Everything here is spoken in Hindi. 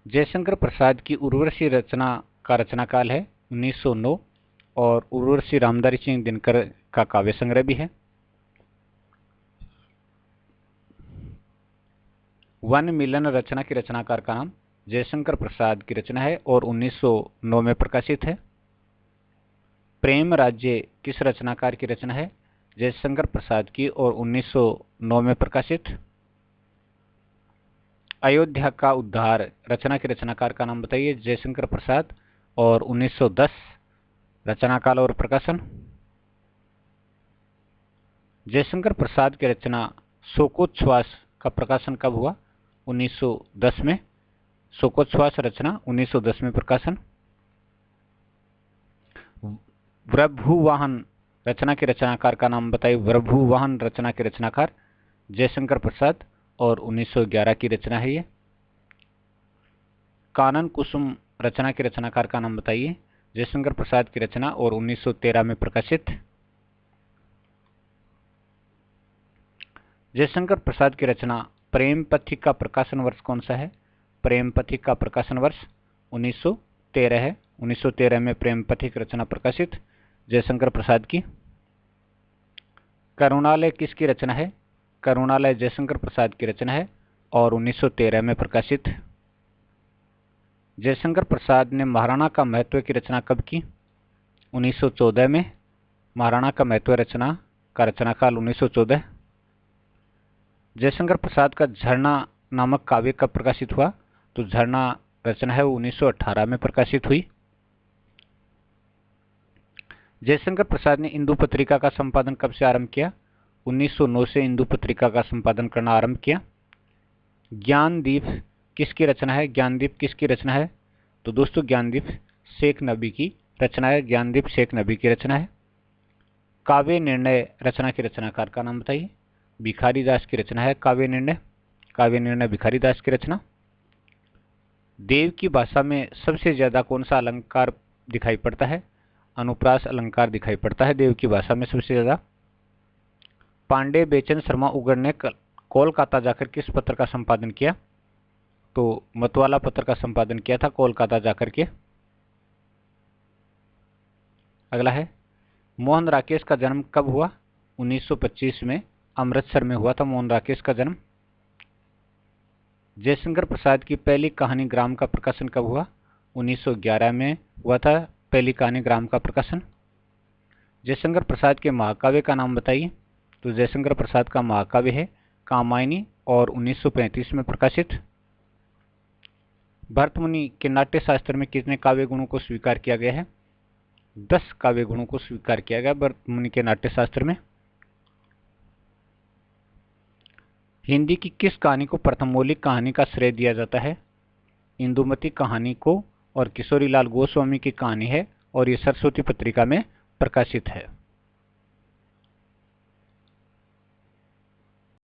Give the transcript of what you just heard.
जयशंकर प्रसाद की उर्वशी रचना का रचनाकाल है 1909 और उर्वशी रामधारी सिंह दिनकर का काव्य संग्रह भी है। वन मिलन रचना की रचनाकार का नाम जयशंकर प्रसाद की रचना है और 1909 में प्रकाशित है। प्रेम राज्य किस रचनाकार की रचना है? जयशंकर प्रसाद की और 1909 में प्रकाशित। अयोध्या का उद्धार रचना के रचनाकार का नाम बताइए। जयशंकर प्रसाद और 1910। रचनाकाल और प्रकाशन। जयशंकर प्रसाद की रचना शोकोच्छ्वास का प्रकाशन कब हुआ? 1910 में। शोकोच्छ्वास रचना 1910 में प्रकाशन। वृभुवाहन रचना के रचनाकार का नाम बताइए। वृभुवाहन रचना के रचनाकार जयशंकर प्रसाद और 1911 की रचना है ये। कानन कुसुम रचना के रचनाकार का नाम बताइए। जयशंकर प्रसाद की रचना और 1913 में प्रकाशित। जयशंकर प्रसाद की रचना प्रेम पथिक का प्रकाशन वर्ष कौन सा है? प्रेम पथिक का प्रकाशन वर्ष 1913 है। 1913 में प्रेम पथिक रचना प्रकाशित जयशंकर प्रसाद की। करुणालय किसकी रचना है? करुणालय जयशंकर प्रसाद की रचना है और 1913 में प्रकाशित। जयशंकर प्रसाद ने महाराणा का महत्व की रचना कब की? 1914 में। महाराणा का महत्व रचना का रचनाकाल 1914। जयशंकर प्रसाद का झरना नामक काव्य कब प्रकाशित हुआ? तो झरना रचना है 1918 में प्रकाशित हुई। जयशंकर प्रसाद ने इंदु पत्रिका का संपादन कब से आरंभ किया? 1909 से इंदु पत्रिका का संपादन करना आरंभ किया। ज्ञानदीप किसकी रचना है? ज्ञानदीप किसकी रचना है? तो दोस्तों ज्ञानदीप शेख नबी की रचना है। ज्ञानदीप शेख नबी की रचना है। काव्य निर्णय रचना के रचनाकार का नाम बताइए। भिखारी दास की रचना है काव्य निर्णय। काव्य निर्णय भिखारी दास की रचना। देव की भाषा में सबसे ज्यादा कौन सा अलंकार दिखाई पड़ता है? अनुप्रास अलंकार दिखाई पड़ता है देव की भाषा में सबसे ज्यादा। पांडे बेचन शर्मा उगड़ ने कोलकाता जाकर किस पत्र का संपादन किया? तो मतवाला पत्र का संपादन किया था कोलकाता जाकर के। अगला है मोहन राकेश का जन्म कब हुआ? 1925 में अमृतसर में हुआ था मोहन राकेश का जन्म। जयशंकर प्रसाद की पहली कहानी ग्राम का प्रकाशन कब हुआ? 1911 में हुआ था पहली कहानी ग्राम का प्रकाशन। जयशंकर प्रसाद के महाकाव्य का नाम बताइए। तो जयशंकर प्रसाद का महाकाव्य है कामायनी और 1935 में प्रकाशित। भरतमुनि के नाट्य शास्त्र में कितने काव्य गुणों को स्वीकार किया गया है? 10 काव्य गुणों को स्वीकार किया गया भरतमुनि के नाट्य शास्त्र में। हिंदी की किस कहानी को प्रथम मौलिक कहानी का श्रेय दिया जाता है? इंदुमती कहानी को और किशोरीलाल गोस्वामी की कहानी है और ये सरस्वती पत्रिका में प्रकाशित है।